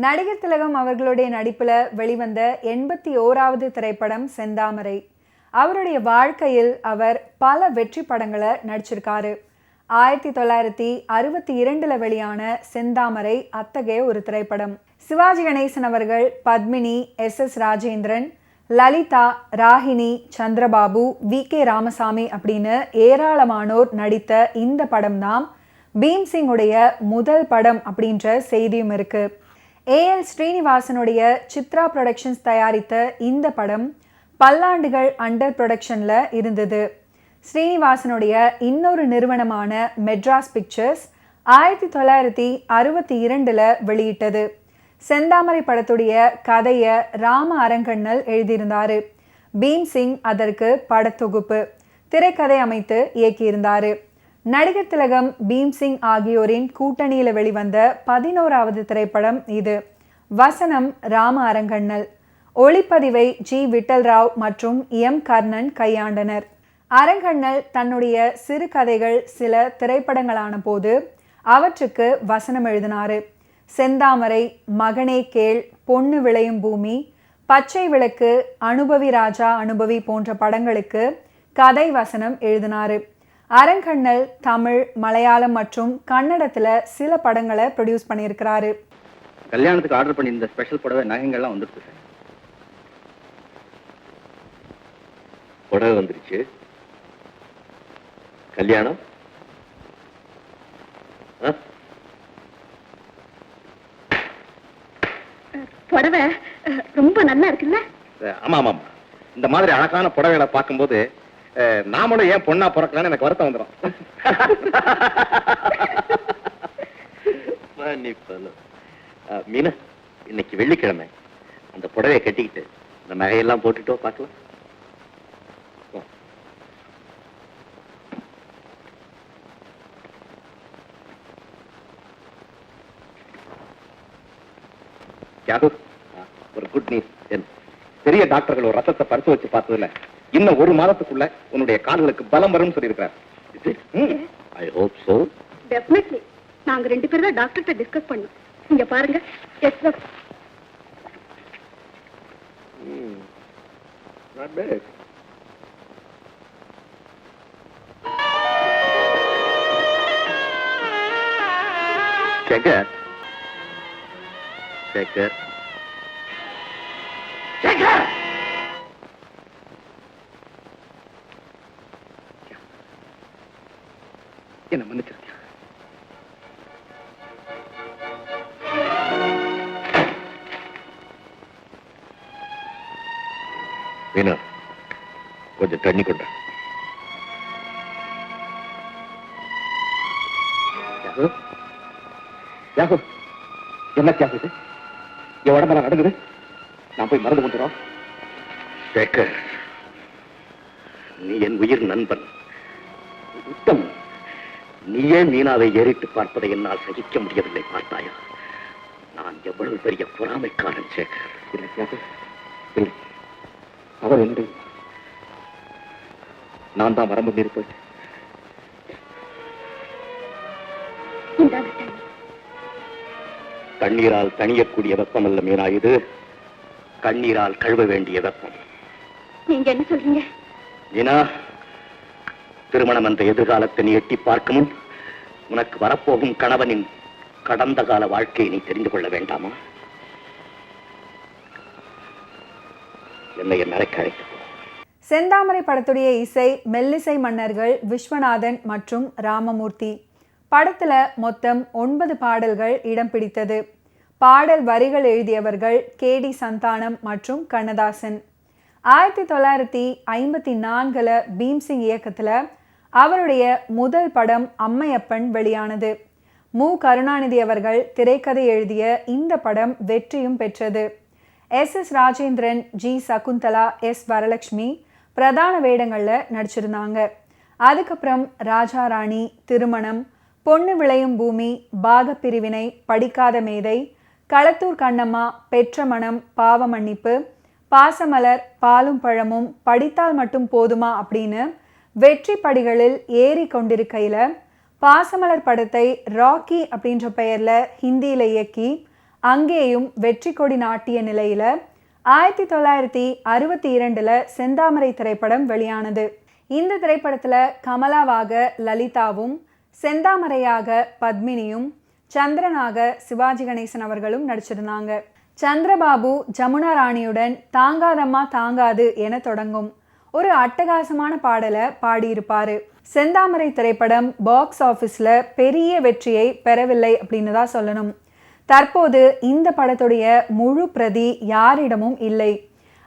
நடிகர் திலகம் அவர்களுடைய நடிப்பில் வெளிவந்த 81வது திரைப்படம் செந்தாமரை. அவருடைய வாழ்க்கையில் அவர் பல வெற்றி படங்களை நடிச்சிருக்காரு. 1962 வெளியான செந்தாமரை அத்தகைய ஒரு திரைப்படம். சிவாஜி கணேசன் அவர்கள், பத்மினி, எஸ் ராஜேந்திரன், லலிதா, ராகினி, சந்திரபாபு, வி.கே. ராமசாமி அப்படின்னு ஏராளமானோர் நடித்த இந்த படம் தான் பீம்சிங்குடைய முதல் படம் அப்படின்ற செய்தியும் இருக்கு. ஏஎல் ஸ்ரீனிவாசனுடைய சித்ரா புரொடக்ஷன்ஸ் தயாரித்த இந்த படம் பல்லாண்டுகள் அண்டர் ப்ரொடக்ஷன்ல இருந்தது. ஸ்ரீனிவாசனுடைய இன்னொரு நிறுவனமான மெட்ராஸ் பிக்சர்ஸ் 1962 வெளியிட்டது. செந்தாமரை படத்துடைய கதையை ராம அரங்கண்ணல் எழுதியிருந்தாரு. பீம்சிங் அதற்கு படத்தொகுப்பு, திரைக்கதை அமைத்து இயக்கியிருந்தாரு. நடிகர் திலகம், பீம்சிங் ஆகியோரின் கூட்டணியில் வெளிவந்த 11வது திரைப்படம் இது. வசனம் ராம அரங்கண்ணல், ஒளிப்பதிவை ஜி விட்டல்ராவ் மற்றும் எம் கர்ணன் கையாண்டனர். அரங்கண்ணல் தன்னுடைய சிறுகதைகள் சில திரைப்படங்களான போது அவற்றுக்கு வசனம் எழுதினாரு. செந்தாமரை, மகனே கேள், பொண்ணு விளையும் பூமி, பச்சை விளக்கு, அனுபவி ராஜா அனுபவி போன்ற படங்களுக்கு கதை வசனம் எழுதினாரு. அரங்கண்ணல் தமிழ், மலையாளம் மற்றும் கன்னடத்துல சில படங்களை ப்ரொடியூஸ் பண்ணியிருக்கிறாரு. கல்யாணத்துக்கு ஆர்டர் பண்ணி இந்த ஸ்பெஷல் புடவை நகைங்கள்லாம் வந்துருச்சு சார். புடவை வந்துருச்சு. கல்யாணம் புடவை ரொம்ப நல்லா இருக்குல்ல? ஆமா ஆமா, இந்த மாதிரி அழகான புடவைகளை பார்க்கும்போது நாமளும் ஏன் பொண்ணா பிறக்கலான்னு எனக்கு வருத்தம் வந்துடும். மீனா, இன்னைக்கு வெள்ளிக்கிழமை, அந்த புடவையை கட்டிக்கிட்டு இந்த நகையெல்லாம் போட்டுட்டோ பார்க்கலாம். ஒரு குட் நியூஸ். பெரிய டாக்டர்கள் ஒரு ரத்தத்தை பரிசு வச்சு பார்த்ததுல இன்னும் ஒரு மாதத்துக்குள்ள உன்னுடைய கால்களுக்கு பலம் வரும்னு சொல்லியிருக்கிறார். I hope so. டெஃபினெட்லி. நாங்க 2 பேரும் தான் டாக்டர்கிட்ட டிஸ்கஸ் பண்ணோம். இங்க பாருங்க. Yes sir. Not bad. Sekhar, Sekhar, Sekhar, என்ன மன்னிச்சிருக்க. மீனா, கொஞ்சம் தண்ணி கொண்ட. என்ன தியாகு இது? என் உடம்பெல்லாம் நடக்குது. நான் போய் மருந்து கொண்டுறோம். சேகர், நீ என் உயிர் நண்பன், உத்தம். நீயே மீனாவை ஏறிட்டு பார்ப்பதை என்னால் சகிக்க முடியவில்லை. பார்த்தாயா, நான் எவ்வளவு பெரிய பொறாமைக்காரன் சேகர். இல்லை தியாகு, இல்லை. அவர் என்று நான் தான் வரம்பு மீறி போயிட்டு. தண்ணீரால் தணியக்கூடிய வெப்பம் அல்ல மீனா, இது கண்ணீரால் கழுவ வேண்டிய வெப்பம். நீங்க என்ன சொல்றீங்க? மீனா, திருமணம் என்ற எதிர்காலத்தை நீ எட்டி பார்க்கும் முன் உனக்கு வரப்போகும் கணவனின் கடந்த கால வாழ்க்கையை நீ தெரிந்து கொள்ள வேண்டாமா? என்னை என் அறைக்கு அழைத்து. செந்தாமரை படத்துடைய இசை மெல்லிசை மன்னர்கள் விஸ்வநாதன் மற்றும் ராமமூர்த்தி. படத்துல மொத்தம் 9 பாடல்கள் இடம் பிடித்தது. பாடல் வரிகள் எழுதியவர்கள் கே.டி. சந்தானம் மற்றும் கண்ணதாசன். 1954 பீம்சிங் இயக்கத்துல அவருடைய முதல் படம் அம்மையப்பன் வெளியானது. மு. கருணாநிதி அவர்கள் திரைக்கதை எழுதிய இந்த படம் வெற்றியும் பெற்றது. S Rajendran, G Sakunthala, S Varalakshmi பிரதான வேடங்கள்ல நடிச்சிருந்தாங்க. அதுக்கப்புறம் ராஜா ராணி, திருமணம், பொண்ணு விளையும் பூமி, பாகப்பிரிவினை, படிக்காத மேதை, களத்தூர் கண்ணம்மா, பெற்ற மனம், பாவ மன்னிப்பு, பாசமலர், பாலும் பழமும், படித்தால் மட்டும் போதுமா அப்படின்னு வெற்றி படிகளில் ஏறி கொண்டிருக்கையில் பாசமலர் படத்தை ராக்கி அப்படின்ற பெயரில் ஹிந்தியில் இயக்கி அங்கேயும் வெற்றி கொடி நாட்டிய நிலையில 1962 செந்தாமரை திரைப்படம் வெளியானது. இந்த திரைப்படத்துல கமலாவாக லலிதாவும், செந்தாமரையாக பத்மினியும், சந்திரனாக சிவாஜி கணேசன் அவர்களும் நடிச்சிருந்தாங்க. சந்திரபாபு ஜமுனா ராணியுடன் தாங்காதம்மா தாங்காது என தொடங்கும் ஒரு அட்டகாசமான பாடலை பாடியிருப்பாரு. செந்தாமரை திரைப்படம் பாக்ஸ் ஆஃபீஸில் பெரிய வெற்றியை பெறவில்லை அப்படின்னு தான் சொல்லணும். தற்போது இந்த படத்துடைய முழு பிரதி யாரிடமும் இல்லை.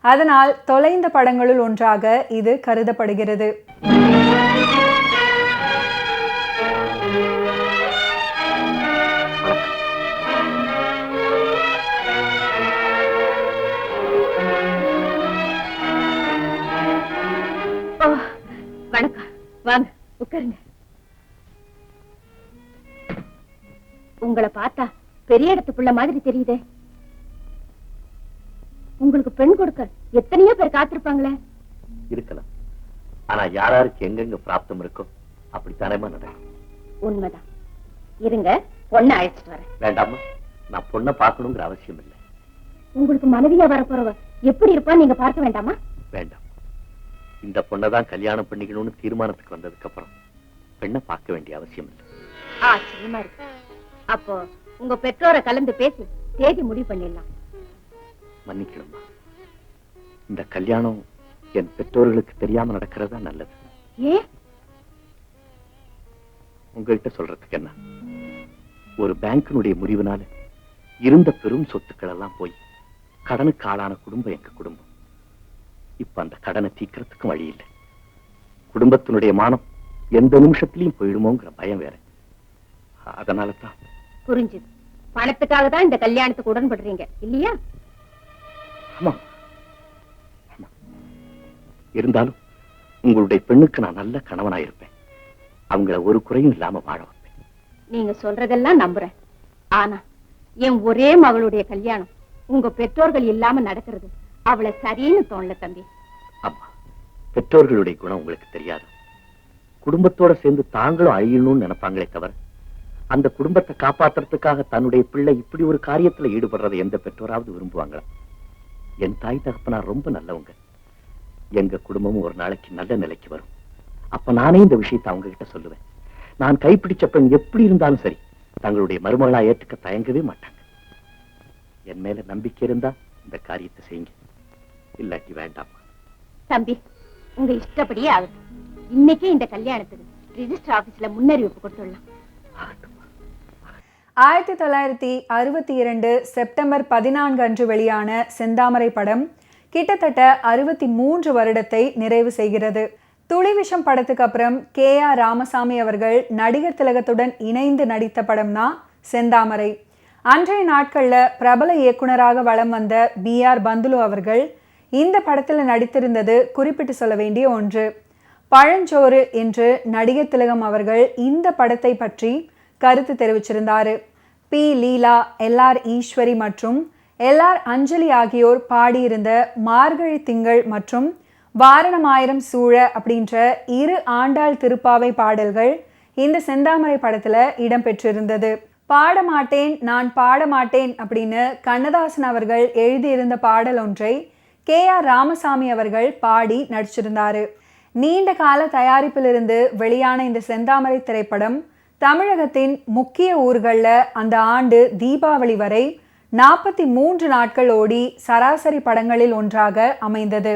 அதனால் தொலைந்த படங்களுள் ஒன்றாக இது கருதப்படுகிறது. வணக்கம், வாங்க உட்காருங்க. உங்களை பார்த்தா பெரிய இடத்து பிள்ளை மாதிரி தெரியுதே. உங்களுக்கு பெண் கொடுக்க எத்தனையோ பேர் காத்திருப்பாங்களே. இருக்கலாம். ஆனா யாராருக்கு எங்கெங்க பிராப்தம் இருக்கோ அப்படித்தானேமா நடக்கும். உண்மைதான். இருங்க, பொண்ணை அழைச்சிட்டு வரேன். வேண்டாமா, நான் பொண்ணை பார்க்கணுங்கிற அவசியம் இல்லை. உங்களுக்கு மனைவியா வரப்போறவ எப்படி இருப்பான்னு நீங்க பார்க்க வேண்டாமா? வேண்டாம். இந்த பொண்ணதான் கல்யாணம் பண்ணிக்கணும்னு தீர்மானத்துக்கு வந்ததுக்கு அப்புறம் பெண்ணை பார்க்க வேண்டிய அவசியம் இல்லை. ஆச்சரியமா இருக்கு. அப்போ உங்க பெற்றோரை கலந்து பேசி தேதி முடிவு பண்ணிடலாம். மன்னிக்கணுமா, இந்த கல்யாணம் என் பெற்றோர்களுக்கு தெரியாம நடக்கிறதா நல்லது. ஏன்? உங்ககிட்ட சொல்றதுக்கு என்ன, ஒரு பேங்கினுடைய முறிவுனால இருந்த பெரும் சொத்துக்கள் எல்லாம் போய் கடனுக்கு ஆளான குடும்பம் எங்க குடும்பம். இப்ப அந்த கடனை தீக்கிறதுக்கும் வழி இல்லை. குடும்பத்தினுடைய மானம் எந்த நிமிஷத்திலையும் போயிடுமோங்கிற பயம் வேற. அதனாலதான். புரிஞ்சுது. பணத்துக்காக தான் இந்த கல்யாணத்துக்கு உடன்படுறீங்க இல்லையா? ஆமா. இருந்தாலும் உங்களுடைய பெண்ணுக்கு நான் நல்ல கணவனாயிருப்பேன். அவங்கள ஒரு குறையும் இல்லாம வாழ வைப்பேன். நீங்க சொல்றதெல்லாம் நம்புறேன். ஆனா என் ஒரே மகளுடைய கல்யாணம் உங்க பெற்றோர்கள் இல்லாம நடக்கிறது அவளை சரின்னு தோணல தம்பி. அம்மா, பெற்றோர்களுடைய குணம் உங்களுக்கு தெரியாது. குடும்பத்தோட சேர்ந்து தாங்களும் அழியணும்னு நினைப்பாங்களே தவிர அந்த குடும்பத்தை காப்பாத்துறதுக்காக தன்னுடைய பிள்ளை இப்படி ஒரு காரியத்துல ஈடுபடுறதை எந்த பெற்றோராவது விரும்புவாங்களா? என் தாய் தகப்பனார் ரொம்ப நல்லவங்க. எங்க குடும்பமும் ஒரு நாளைக்கு நல்ல நிலைக்கு வரும். அப்ப நானே இந்த விஷயத்தை அவங்க கிட்ட சொல்லுவேன். நான் கைப்பிடிச்ச பெண் எப்படி இருந்தாலும் சரி தங்களுடைய மருமகளா ஏற்றுக்க தயங்கவே மாட்டாங்க. என் மேல நம்பிக்கை இருந்தா இந்த காரியத்தை செய்யுங்க, இல்லாட்டி வேண்டாம். தம்பி, உங்க இஷ்டப்படியே ஆகுது. இன்னைக்கே இந்த கல்யாணத்துக்கு ரிஜிஸ்டர் ஆபீஸ்ல முன்னறிவிப்பு கொடுத்துடலாம். 1962 செப்டம்பர் 14 அன்று வெளியான செந்தாமரை படம் கிட்டத்தட்ட 63 வருடத்தை நிறைவு செய்கிறது. துளிவிஷம் படத்துக்கு அப்புறம் KR ராமசாமி அவர்கள் நடிகர் திலகத்துடன் இணைந்து நடித்த படம் தான் செந்தாமரை. அன்றைய நாட்கள்ல பிரபல இயக்குனராக வலம் வந்த BR பந்துலு அவர்கள் இந்த படத்தில் நடித்திருந்தது குறிப்பிட்டு சொல்ல வேண்டிய ஒன்று. பழஞ்சோறு என்று நடிகர் திலகம் அவர்கள் இந்த படத்தை பற்றி கருத்து தெரிவிச்சிருந்தாரு. P. லீலா, LR ஈஸ்வரி மற்றும் LR அஞ்சலி ஆகியோர் பாடியிருந்த மார்கழி திங்கள் மற்றும் வாரணமாயிரம் சூழ அப்படின்ற 2 ஆண்டாள் திருப்பாவை பாடல்கள் இந்த செந்தாமரை படத்துல இடம்பெற்றிருந்தது. பாடமாட்டேன் நான் பாடமாட்டேன் அப்படின்னு கண்ணதாசன் அவர்கள் எழுதியிருந்த பாடல் ஒன்றை KR ராமசாமி அவர்கள் பாடி நடிச்சிருந்தாரு. நீண்ட கால தயாரிப்பிலிருந்து வெளியான இந்த செந்தாமரை திரைப்படம் தமிழகத்தின் முக்கிய ஊர்களில் அந்த ஆண்டு தீபாவளி வரை 43 நாட்கள் ஓடி சராசரி படங்களில் ஒன்றாக அமைந்தது.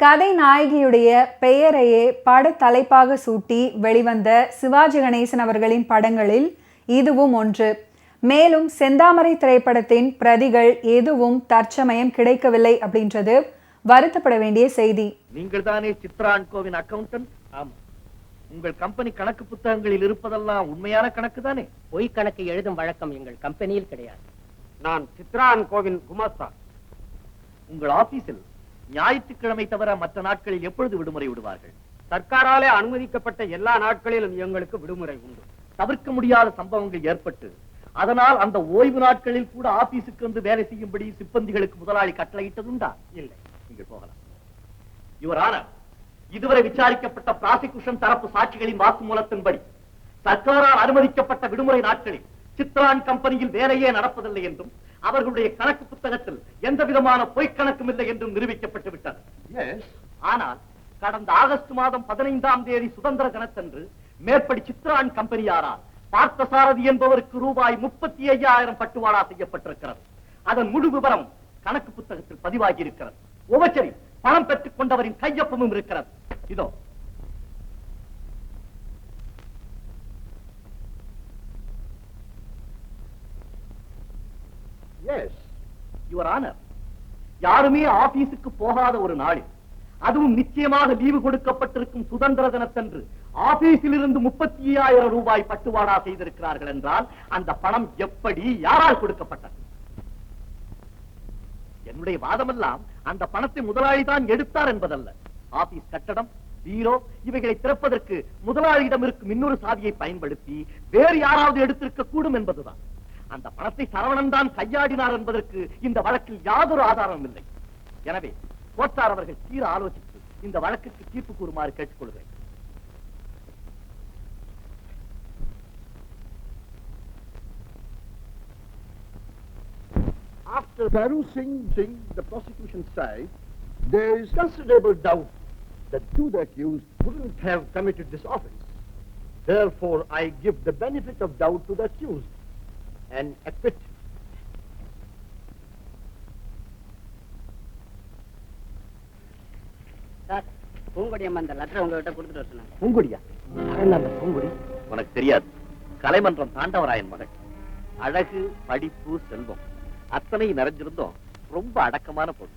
கதை நாயகியுடைய பெயரையே பட தலைப்பாக சூட்டி வெளிவந்த சிவாஜி கணேசன் அவர்களின் படங்களில் இதுவும் ஒன்று. மேலும் செந்தாமரை திரைப்படத்தின் பிரதிகள் எதுவும் தற்சமயம் கிடைக்கவில்லை அப்படின்றது வருத்தப்பட வேண்டிய செய்தி. நீங்கள் தானே சித்ரா அண்ட் கோவின் அக்கவுண்டன்ட்? ஆமா. உங்கள் கம்பெனி கணக்கு புத்தகங்களில் இருப்பதெல்லாம் உண்மையான கணக்கு தானே? பொய் கணக்கு எழுதும் வழக்கம் எங்கள் கம்பெனியில் கிடையாது. நான் சித்ரா அண்ட் கோவின் குமாஸ்தா. உங்கள் ஆபீஸில் ஞாயிற்றுக்கிழமை தவிர மற்ற நாட்களில் எப்பொழுது விடுமுறை விடுவார்கள்? சர்க்காராலே அனுமதிக்கப்பட்ட எல்லா நாட்களிலும் எங்களுக்கு விடுமுறை உண்டு. தவிர்க்க முடியாத சம்பவங்கள் ஏற்பட்டு அதனால் அந்த ஓய்வு நாட்களில் கூட ஆபீஸுக்கு வந்து வேலை செய்யும்படி சிப்பந்திகளுக்கு முதலாளி கட்டளையிட்டதுண்டா? இல்லை. நீங்கள் போகலாம். யுவர் ஆனர், இதுவரை விசாரிக்கப்பட்ட பிராசிக்யூஷன் தரப்பு சாட்சிகளின் வாக்குமூலத்தின்படி சர்க்காரால் அனுமதிக்கப்பட்ட விடுமுறை நாட்களில் சித்ரான் கம்பெனியில் வேலையே நடப்பதில்லை என்றும் அவர்களுடைய கணக்கு புத்தகத்தில் எந்த விதமான பொய்க்கணக்கும் இல்லை என்றும் நிரூபிக்கப்பட்டு விட்டது. ஆனால் கடந்த ஆகஸ்ட் மாதம் 15ஆம் தேதி சுதந்திர தினத்தன்று மேற்படி சித்ரான் கம்பெனியாரால் பார்த்தசாரதி என்பவருக்கு ரூபாய் 35,000 பட்டுவாடா செய்யப்பட்டிருக்கிறது. அதன் முழு விவரம் கணக்கு புத்தகத்தில் பதிவாகி இருக்கிறது. உபச்சரி பணம் பெற்றுக் கொண்டவரின் கையொப்பமும் இருக்கிறது. இதோ. Yes, Your Honor. யாருமே ஆபீஸுக்கு போகாத ஒரு நாளில், அதுவும் நிச்சயமாக லீவு கொடுக்கப்பட்டிருக்கும் சுதந்திர தினத்தன்று ஆபீஸில் இருந்து 35,000 ரூபாய் பட்டுவாடா செய்திருக்கிறார்கள் என்றால் அந்த பணம் எப்படி, யாரால் கொடுக்கப்பட்டது? என்னுடைய வாதமெல்லாம் அந்த பணத்தை முதலாளி தான் எடுத்தார் என்பதல்ல. ஆபீஸ் கட்டடம், பீரோ இவைகளை திறப்பதற்கு முதலாளியிடம் இருக்கும் இன்னொரு சாவியை பயன்படுத்தி வேறு யாராவது எடுத்திருக்க கூடும் என்பதுதான். அந்த பணத்தை சரவணன் தான் கையாடினார் என்பதற்கு இந்த வழக்கில் யாதொரு ஆதாரமும் இல்லை. எனவே கோட்டார் அவர்கள் தீர ஆலோசித்து இந்த வழக்குக்கு தீர்ப்பு கூறுமாறு கேட்டுக்கொள்கிறேன். After perusing the prosecution side, there is considerable doubt that two the accused wouldn't have committed this offense. Therefore, I give the benefit of doubt to the accused and acquit. Sir, Poongodi அம்மா அந்த letter உங்ககிட்ட கொடுத்துட்டு வர சொன்னாங்க. பூங்குடியா? அந்த பூங்குடி உனக்கு தெரியாது. கலைமன்றம் தாண்டவராயன் மகள். அழகு, படிப்பு, செல்வம் அத்தனை நிறைஞ்சிருந்தோம். ரொம்ப அடக்கமான பொண்ணு.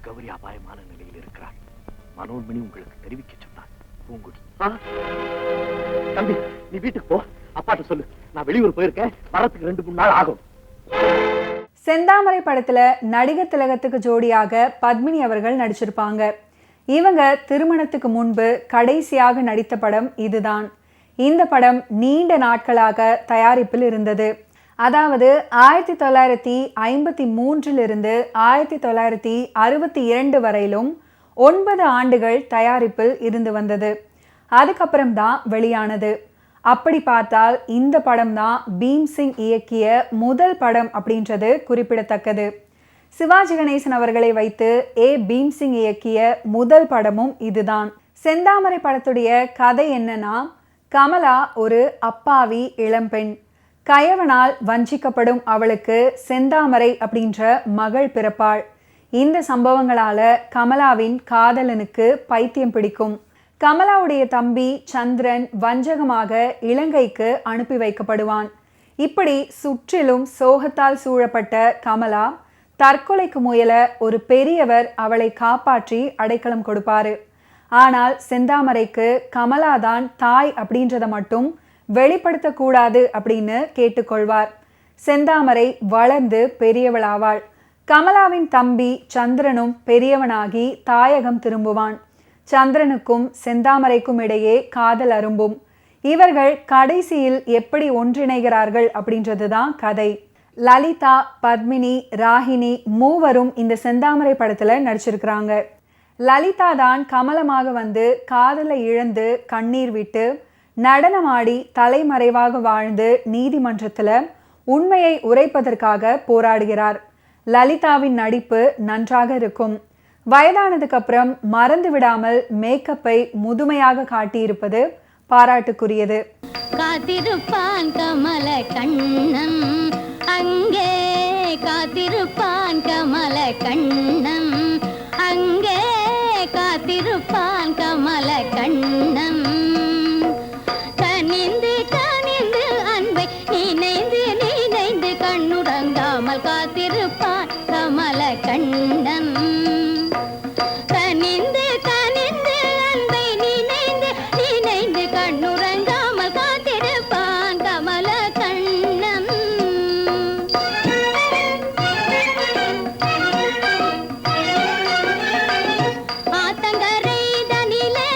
கௌரி அபாயமான நிலையில் இருக்கிறாள். மனோன்மணி உங்களுக்கு தெரிவிக்க சொன்னார். பூங்குடி. தம்பி, நீ வீட்டுக்கு போ. அப்பாட்ட சொல்லு, நான் வெளியூர் போயிருக்கேன், வரத்துக்கு 2-3 நாள் ஆகும். செந்தாமரை படத்துல நடிகர் திலகத்துக்கு ஜோடியாக பத்மினி அவர்கள் நடிச்சிருப்பாங்க. இவங்க திருமணத்துக்கு முன்பு கடைசியாக நடித்த படம் இதுதான். இந்த படம் நீண்ட நாட்களாக தயாரிப்பில் இருந்தது. அதாவது 1953 இருந்து 1962 வரையிலும் 9 ஆண்டுகள் தயாரிப்பில் இருந்து வந்தது. அதுக்கப்புறம் தான் வெளியானது. அப்படி பார்த்தால் இந்த படம் தான் பீம்சிங் இயக்கிய முதல் படம் அப்படின்றது குறிப்பிடத்தக்கது. சிவாஜி கணேசன் அவர்களை வைத்து பீம்சிங் இயக்கிய முதல் படமும் இதுதான். செந்தாமரை படத்துடைய கதை என்னன்னா, கமலா ஒரு அப்பாவி இளம்பெண். கயவனால் வஞ்சிக்கப்படும் அவளுக்கு செந்தாமரை அப்படின்ற மகள் பிறப்பாள். இந்த சம்பவங்களால கமலாவின் காதலனுக்கு பைத்தியம் பிடிக்கும். கமலாவுடைய தம்பி சந்திரன் வஞ்சகமாக இலங்கைக்கு அனுப்பி வைக்கப்படுவான். இப்படி சுற்றிலும் சோகத்தால் சூழப்பட்ட கமலா தற்கொலைக்கு முயல ஒரு பெரியவர் அவளை காப்பாற்றி அடைக்கலம் கொடுப்பாரு. ஆனால் செந்தாமரைக்கு கமலாதான் தாய் அப்படின்றத மட்டும் வெளிப்படுத்தக்கூடாது அப்படின்னு கேட்டுக்கொள்வார். செந்தாமரை வளர்ந்து பெரியவளாவாள். கமலாவின் தம்பி சந்திரனும் பெரியவனாகி தாயகம் திரும்புவான். சந்திரனுக்கும் செந்தாமரைக்கும் இடையே காதல் அரும்பும். இவர்கள் கடைசியில் எப்படி ஒன்றிணைகிறார்கள் அப்படின்றதுதான் கதை. லலிதா, பத்மினி, ராகினி மூவரும் இந்த செந்தாமரை படத்துல நடிச்சிருக்கிறாங்க. லலிதா தான் கமலமாக வந்து காதலை இழந்து கண்ணீர் விட்டு நடனமாடி தலைமறைவாக வாழ்ந்து நீதிமன்றத்துல உண்மையை உரைப்பதற்காக போராடுகிறார். லலிதாவின் நடிப்பு நன்றாக இருக்கும். வயதானதுக்கு அப்புறம் மறந்து விடாமல் மேக்கப்பை முதுமையாக காட்டியிருப்பது பாராட்டுக்குரியது. காத்திருப்பான் கமல கண்ணம் அங்கே, காத்திருப்பான் கமல கண்ணம் அங்கே, காத்திருப்பான் கமல கண்ணம். கனிந்து கனிந்து அன்பை நினைந்து நினைந்து கண்ணுறங்காமல் காத்திருப்பான் கமல கண்ணம். கனிந்து கனிந்து அன்பை நினைந்து நினைந்து கண்ணுறங்காமல் காத்திருப்பான் கமல கண்ணம். ஆத்தங்கரை தனிலே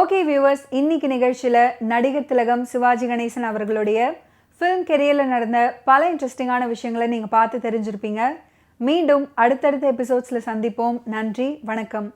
ஓகே வியூவர்ஸ், இன்னைக்கு நிகழ்ச்சியில் நடிகர் திலகம் சிவாஜி கணேசன் அவர்களுடைய ஃபிலிம் கெரியரில் நடந்த பல இன்ட்ரெஸ்டிங்கான விஷயங்களை நீங்கள் பார்த்து தெரிஞ்சிருப்பீங்க. மீண்டும் அடுத்தடுத்த எபிசோட்ஸில் சந்திப்போம். நன்றி, வணக்கம்.